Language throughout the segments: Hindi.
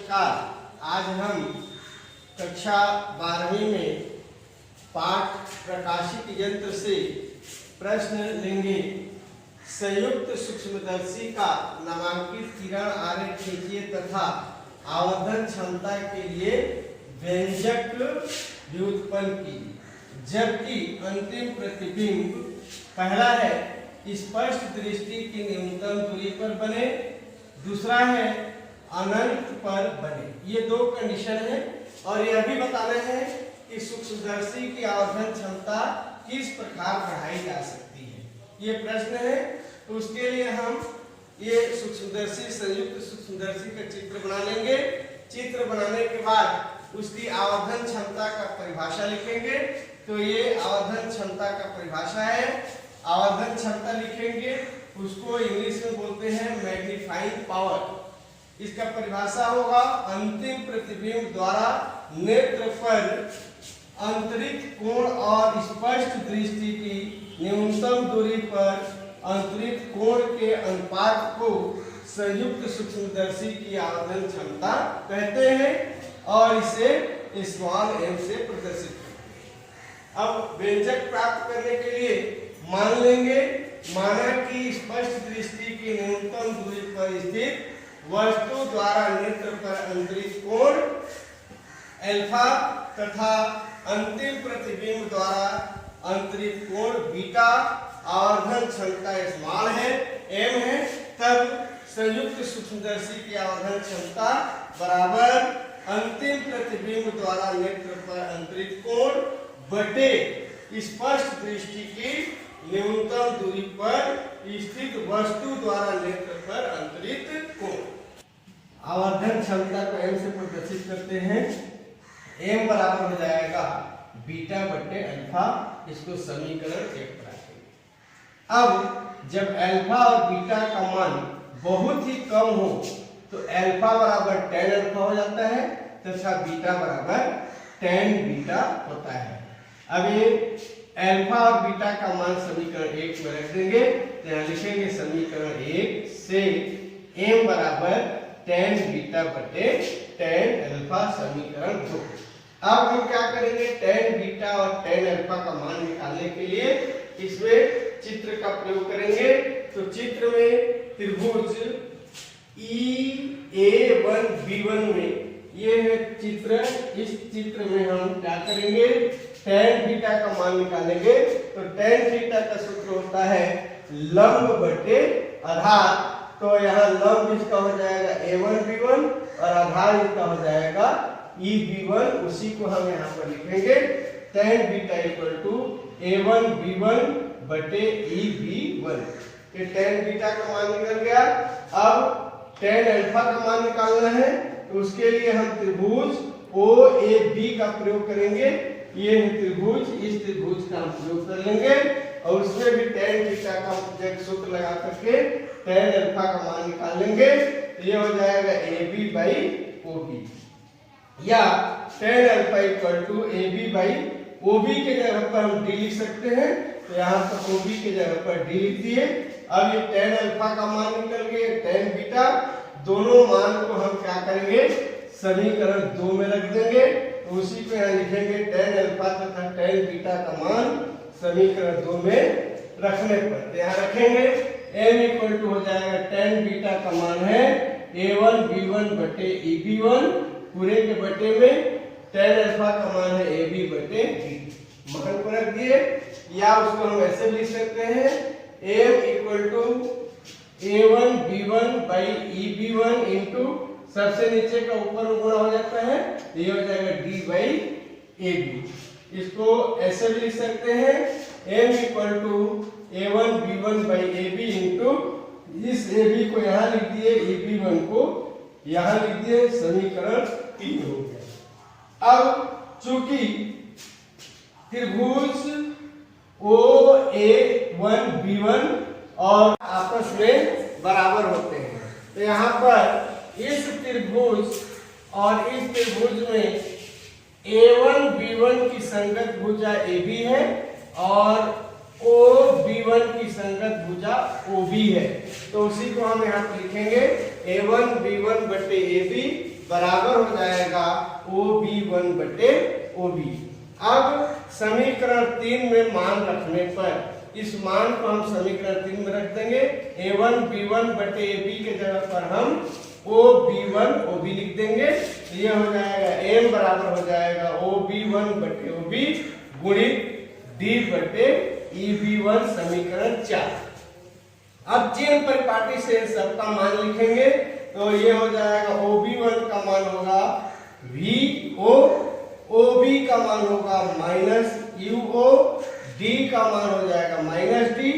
नमस्कार। आज हम कक्षा 12वीं में पाठ प्रकाशित यंत्र से प्रश्न लेंगे। संयुक्त सूक्ष्मदर्शी का नामांकित किरण आरेख खींचिए तथा आवर्धन क्षमता के लिए व्यंजक व्युत्पन्न कीजिए। जबकि अंतिम प्रतिबिंब पहला है स्पष्ट दृष्टि की न्यूनतम दूरी पर बने, दूसरा है अनंत पर बने। ये दो कंडीशन है और यह भी बताना है कि सूक्ष्मदर्शी की आवर्धन क्षमता किस प्रकार बढ़ाई जा सकती है। ये प्रश्न है, तो उसके लिए हम ये सूक्ष्मदर्शी संयुक्त सूक्ष्मदर्शी का चित्र बना लेंगे। चित्र बनाने के बाद उसकी आवर्धन क्षमता का परिभाषा लिखेंगे। तो ये आवर्धन क्षमता का परिभाषा है। आवर्धन क्षमता लिखेंगे, उसको इंग्लिश में बोलते हैं मैग्नीफाइंग पावर। इसका परिभाषा होगा अंतिम प्रतिबिंब द्वारा नेत्र पर अंतरित कोण और स्पष्ट दृष्टि की न्यूनतम दूरी पर अंतरित कोण के अनुपात को संयुक्त सूक्ष्मदर्शी की आवर्धन क्षमता कहते हैं और इसे स्मॉल m से प्रदर्शित करते हैं। अब व्यंजक प्राप्त करने के लिए मान लेंगे, माना कि स्पष्ट दृष्टि की न्यूनतम दूरी पर स्थित वस्तु द्वारा नेत्र पर अंतरित कोण अल्फा तथा अंतिम प्रतिबिंब द्वारा अंतरित कोण बीटा आवर्धन क्षमता स्मॉल है, m है। तब संयुक्त सूक्ष्मदर्शी की आवर्धन क्षमता बराबर अंतिम प्रतिबिंब द्वारा नेत्र पर अंतरित कोण बटे स्पष्ट दृष्टि की न्यूनतम दूरी पर स्थित वस्तु द्वारा नेत्र पर अंतरित कोण। आवर्धन क्षमता को m से प्रदर्शित करते हैं। m बराबर हो जाएगा बीटा बटे अल्फा। इसको समीकरण 1 पर रखेंगे। अब जब अल्फा और बीटा का मान बहुत ही कम हो तो अल्फा बराबर tan अल्फा हो जाता है तथा बीटा बराबर tan बीटा होता है। अब ये अल्फा और बीटा का मान समीकरण 1 में रख देंगे। तो यहाँ लिखेंगे समीकरण 1 से m बराबर tan बीटा बटे tan अल्फा समीकरण 2। अब हम क्या करेंगे, tan बीटा और tan अल्फा का मान निकालने के लिए इसमें चित्र का प्रयोग करेंगे। तो चित्र में त्रिभुज EA1B1 में ये है चित्र। इस चित्र में हम क्या करेंगे, tan बीटा का मान निकालेंगे। तो tan बीटा का सूत्र होता है लंब बटे आधार। तो यहाँ लंब इसका हो जाएगा A1B1 और आधार इसका हो जाएगा EB1। उसी को हम यहाँ पर लिखेंगे tan beta equal to A1B1 बटे EB1। ये tan बीटा का मान निकल गया। अब tan अल्फा का मान निकालना है, तो उसके लिए हम त्रिभुज OAB का प्रयोग करेंगे। ये है त्रिभुज, इस त्रिभुज का हम प्रयोग कर लेंगे और उसमें भी tan बीटा का सूत्र लगा करके tan अल्फा का मान निकाल लेंगे। तो ये हो जाएगा AB बाई OB या tan alpha equal to AB by OB के जगह पर हम D लिख सकते हैं। तो यहाँ पर OB के जगह पर D लिख दिए। अब ये tan अल्फा का मान निकल गए, tan बीटा, दोनों मान को हम क्या करेंगे, समीकरण 2 में रख देंगे। तो उसी को यहाँ लिखेंगे tan अल्फा तथा tan बीटा का मान समीकरण 2 में रखने पर यहाँ रखेंगे m इक्वल टू हो जाएगा tan बीटा का मान है A1B1 बटे EB1 पूरे के बटे में tan अल्फा का मान है AB बटे B। मान को रख दिए, या उसको हम ऐसे लिख सकते हैं m equal to A1B1 by EB1 into सबसे नीचे का ऊपर गुणा हो जाता है, ये हो जाएगा D बाई AB। इसको ऐसे भी लिख सकते हैं m equal to A1B1 by AB into इस AB को यहाँ लिख दिए, EB1 को यहाँ लिख दिए, समीकरण 3 हो गया। अब चूंकि त्रिभुज OA1B1 और आपस में बराबर होते हैं, तो यहाँ पर इस त्रिभुज और इस त्रिभुज में A1B1 की संगत भुजा AB है और OB1 की संगत भुजा OB है। तो उसी को हम यहाँ पर लिखेंगे A1B1 बटे AB बराबर हो जाएगा OB1 बटे OB। अब समीकरण 3 में मान रखने पर इस मान को हम समीकरण 3 में रख देंगे। A1 B1 बटे AB के जगह पर हम OB1 OB लिख देंगे। ये हो जाएगा M बराबर हो जाएगा OB1 बटे OB गुणित D बटे EB1 समीकरण 4। अब चिन्ह परिपाटी से सबका मान लिखेंगे तो ये हो जाएगा OB1 का मान होगा VO, OB का मान होगा माइनस UO, D का मान हो जाएगा माइनस D,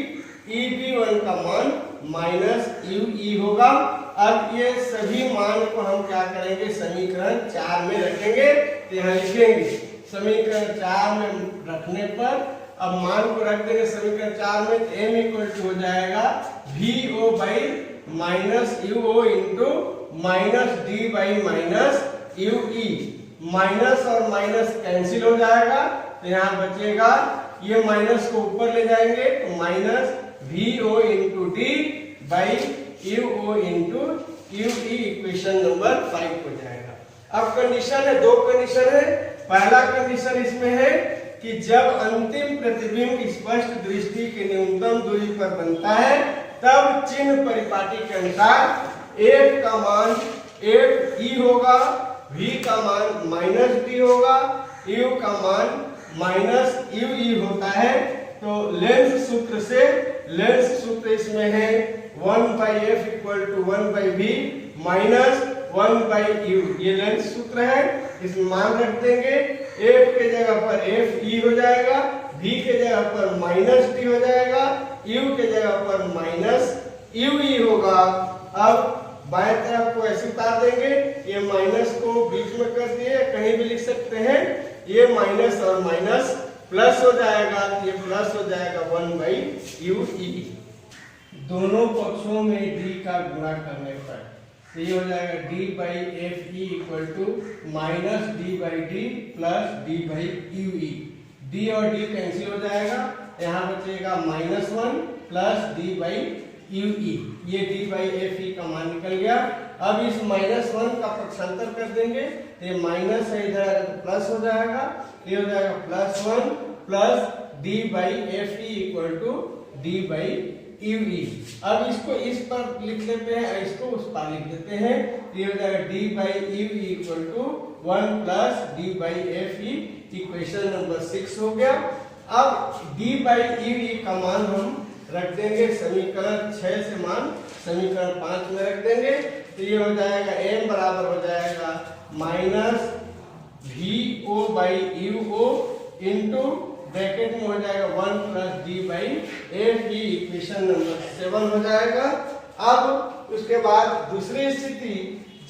EB1 का मान माइनस UE होगा। अब ये सभी मान को हम क्या करेंगे, समीकरण 4 में रखेंगे। तो यहाँ लिखेंगे समीकरण 4 में रखने पर अब मान को रख देंगे समीकरण 4 में। तो M इक्वल टू हो जाएगा VO by minus UO into minus D by minus UE। Minus और माइनस कैंसिल हो जाएगा तो यहाँ बचेगा, ये माइनस को ऊपर ले जाएंगे तो minus VO into D by UO into UE equation number 5 हो जाएगा। अब कंडीशन है, दो कंडीशन है। पहला कंडीशन इसमें है कि जब अंतिम प्रतिबिंब स्पष्ट दृष्टि के न्यूनतम दूरी पर बनता है तब चिन्ह परिपाटी के अनुसार F का मान FE होगा, V का मान माइनस D होगा, U का मान माइनस UE होता है। तो लेंस सूत्र से, लेंस सूत्र इसमें है 1/F equal to 1/V minus 1/U। ये लेंस सूत्र है, इसमें मान रख देंगे। F के जगह पर FE हो जाएगा, V के जगह पर माइनस D हो जाएगा, U के जगह पर माइनस UE होगा। अब बाएं तरफ को ऐसे उतार देंगे, ये माइनस को बीच में कर दिए, कहीं भी लिख सकते हैं। ये माइनस और माइनस प्लस हो जाएगा, ये प्लस हो जाएगा 1/UE। दोनों पक्षों में D का गुणा करने पर तो ये हो जाएगा D by FE equal to minus D by D plus D by UE। D और D कैंसिल हो जाएगा, यहाँ बचेगा -1 प्लस D बाई UE। ये D बाई FE का मान निकल गया। अब इस -1 का पक्षांतर कर देंगे तो ये माइनस है, इधर आएगा तो प्लस हो जाएगा। ये हो जाएगा +1 plus D by FE equal to D by UE। अब इसको इस पर लिख लेते हैं, इसको उस पर लिख देते हैं। ये हो जाएगा D by UE equal to 1 plus D by FE equation number 6 हो गया। अब D बाई UE का मान हम रख देंगे समीकरण 6 से मान समीकरण 5 में रख देंगे। तो ये हो जाएगा M बराबर हो जाएगा minus VO by UO into bracket में हो जाएगा 1 plus D by FE equation number 7 हो जाएगा। अब उसके बाद दूसरी स्थिति,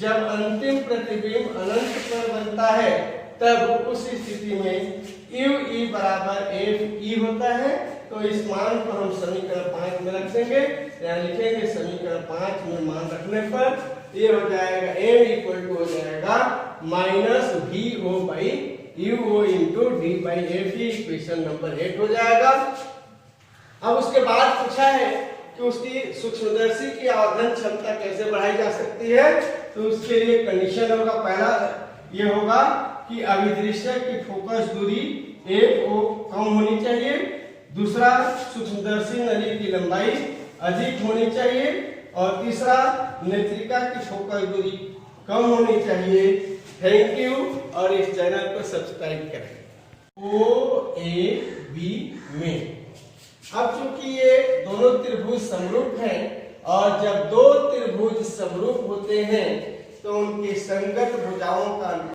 जब अंतिम प्रतिबिंब अनंत पर बनता है तब उस स्थिति में UE बराबर FE होता है। तो इस मान को हम समीकरण 5 में रख देंगे। यहाँ लिखेंगे समीकरण 5 में मान रखने पर ये हो जाएगा M इक्वल टू हो जाएगा minus VO by UO into D by FE equation number 8 हो जाएगा। अब उसके बाद पूछा है कि उसकी सूक्ष्मदर्शी की आवर्धन क्षमता कैसे बढ़ाई जा सकती है। तो उसके लिए कंडीशन होगा, पहला ये होगा कि अभिदृश्य की फोकस दूरी 1O कम होनी चाहिए। दूसरा, सूक्ष्मदर्शी नली की लंबाई अधिक होनी चाहिए। और तीसरा, नेत्रिका की फोकस दूरी कम होनी चाहिए। थैंक यू और इस चैनल को सब्सक्राइब करें। OAB में अब चूंकि ये दोनों त्रिभुज समरूप हैं और जब दो त्रिभुज समरूप होते हैं तो उनकी संगत भुजाओं का